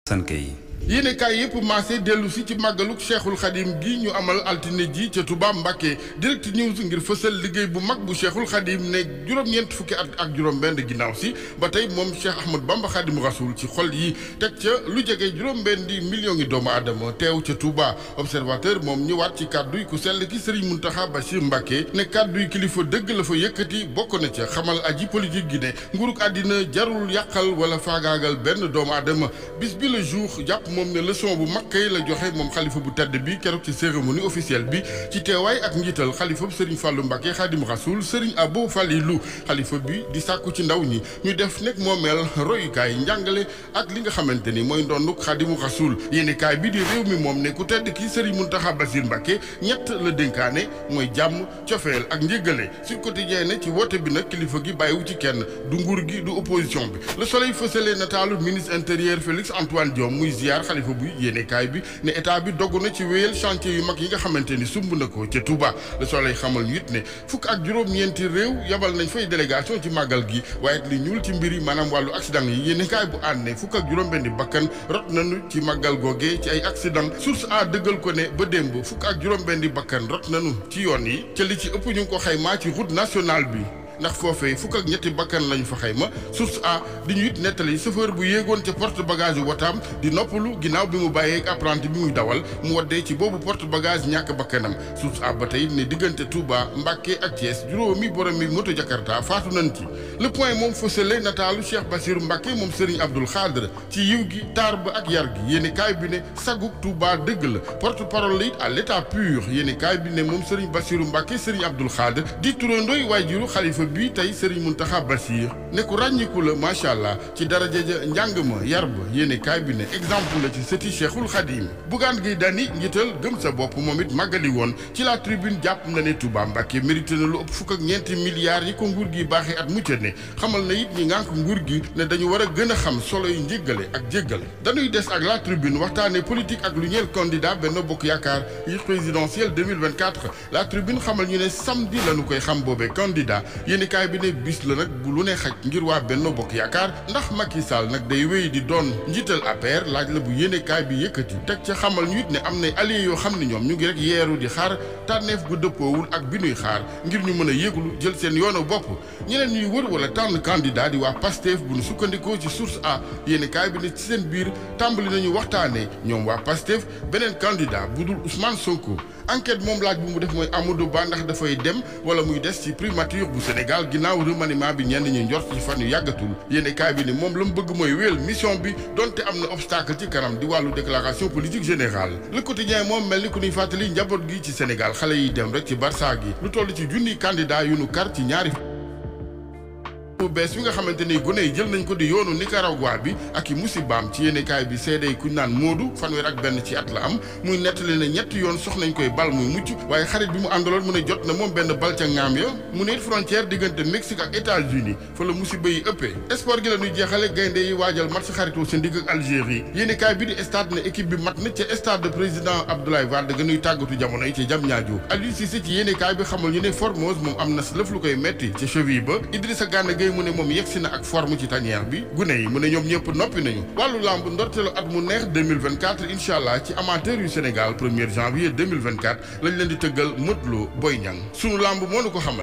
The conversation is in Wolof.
sanke yi yéene kaay yëpp maase dellu si ci màggaluk Cheikhul Khadim gi ñu amal altine ji ca Touba Mbacké Direct News ngir fësal liggéey bu mag bu Cheikhul Khadim ne juróom-ñeent fukki at ak juróom-benn ginnaaw si ba tey moom Cheikh Ahmad Bamba Khadim Rasoul ci xol yi teg ca lu jege juróom-benn di millions yi doomu aadama teew ca Touba. Observateur moom ñëwaat ci kàddu yi ku sell ki Serigne Mountakha Bachir Mbacké ne kàddu yi kilifa dëgg la fa yëkkati bokk na ca xamal aji politique gi ne nguuruk àddina jarul yàqal wala faagaagal benn doomu aadama bis bi le jour jàpp moom ne leçon bu mag kay la joxe moom xalifa bu tedd bi keroog ci cérémonie officielle bi ci teewaay ak njiital xalifa bu Serigne Fallou Mbacké Khadim Rasoul Serigne Abo Falilou xalifa bi di sàkku ci ndaw ñi ñu def nekk moomeel royukaay njàngale ak li nga xamante ni mooy ndonduk Khadim Rasoul yéeni kaay bi di réew mi moom ne ku tedd ki Serigne Mountakha Bassir Mbacké ñett la dénkaane mooy jàmm cofeel ak njëggale Sud Quotidien ne ci woote bi nag kilifa gi bàyyiwu ci kenn du nguur gi du opposition bi Le Soleil fësale nataalu ministre intérieur Félix Antoine Diome muy ziar xalifa bu yéene kaay bi ne état bi dogg na ci wéyal chantier yu mag yi nga xamante ni sumb na ko ca Touba Le Soleil xamal ñu it ne fukk ak juróom-ñeenti réew yabal nañ fay délégation ci màggal gi waaye li ñuul ci mbir yi maanaam wàllu accident yi yéene kaay bu ànd ne fukk ak juróom-benni bakkan rot nañu ci màggal googee ci ay accident source a dëggal ko ne ba démb fukk ak juróom-benni bakkan rot nañu ci yoon yi ca li ci ëpp ñu ngi ko xaymaa ci route nationale bi ndax foofee fukk ak ñetti bakkan lañu fa xayma source a di ñu it nettali chauffeur bu yéegoon ca porte bagage yu wataam di noppalu ginnaaw bi mu bàyyee apprenti bi muy dawal mu waddee ci boobu porte bagage ñàkk bakkanam source a ba tey ne diggante Touba Mbacké ak Thiès juróomi borom mi moto Jakarta faatu nañ ci le point moom fësale nataalu Cheikh Bassirou Mbacké moom Serigne Abdoul Khadre ci yiw gi taar ba ak yar gi yéeni kaay bi ne saguk Touba dëgg la porte parole it à l'état pur yéeni kaay bi ne moom Serigne Bassirou Mbacké Serigne Abdoul Khadre di turandooy waajuru xalifa bi tey Serigne Mountakha Bassir ne ku ràññiku la macha allah ci daraja ja njàng ma yar ba yéene kaay bi ne exemple la ci sëti Cheikhul Khadim Bougane Gueye Dany njiital gëm sa bopp moom it màggali woon ci la tribune jàpp na ne Touba Mbacké mérité na lu ëpp fukk ak ñeenti milliards yi ko nguur gi baaxee at mucc ne xamal na it ñi ngànk nguur gi ne dañu war a gën a xam solo yi njéggale ak jéggale dañuy des ak la tribune waxtaane politique ak lu ñeel candidat Benno Bokk Yaakaar yi présidentielle 2024 la tribune xamal ñu ne samedi lañu koy xam boobee candidat kaay bi ne bis la nag bu lu ne xaj ngir waa Benno Bokk Yaakaar ndax Macky Sall nag day wéy di doon njiital APR laaj la bu yéene kaay bi yëkkati teg ca xamal ñu it ne am na alliés yoo xam ne ñoom ñu ngi rek yeeru di xaar tànneef gu dëppoowul ak bi nuy xaar ngir ñu mën a yëglu jël seen yoonu bopp ñeneen ñuy wër wala tànn candidat di waa Pastef bu nu sukkandikoo ci source a yéene kaay bi ne ci seen biir tàmbali nañu waxtaanee ñoom waa Pastef beneen candidat bu dul Ousmane Sonko enquête moom laaj bu mu def mooy Amadou Ba ndax dafay dem wala muy des ci primature bu Sénégal ginnaaw remaniement bi ñenn ñi njort ci fan yu yàggatul yéene kaay bi ne moom la mu bëgg mooy wéyal mission bi donte am na obstacle ci kanam di wàllu déclaration politique générale Le Quotidien moom mel ni ku ñuy fàttali njaboot gi ci Sénégal xale yi dem rek ci Barça gi lu toll ci junniy candidat yu nu kar ci ñaari bu bees bi nga xamante ni gone yi jël nañ ko di yoonu Nicaragua bi ak i musibaam ci yéenekaay bi seede kuñ naan Moodu fanweer ak benn ci at la am muy nettali ne ñetti yoon sox nañ koy bal muy mucc waaye xarit bi mu àndaloon mu ne jot na moom benn bal ca ngaam ya mu ne it frontière diggante Mexique ak États-Unis fa la musiba yi ëppee sport gi la ñuy jeexale gaynde yi waajal match xaritoo seen digg ak Algérie yéenekaay bi di stade ne équipe bi mat na ca stade de président Abdoulaye Wade ga nuy tàggatu jamono yi ca Diamniadio Aliou Cissé ci yéenekaay bi xamal ñu ne Formose moom am na lëf lu koy metti ca cheville ba Idrissa Gana Gueye mu ne moom yegsi na ak forme ci tanière bi gune yi mu ne ñoom ñëpp noppi nañu wàllu lamb ndorteelu at mu neex 2024 incha allah ci amateur yu Sénégal 1er janvier 2024 lañ leen di tëggal Modou Lo Boy Niang sunu lamb moo nu ko xamal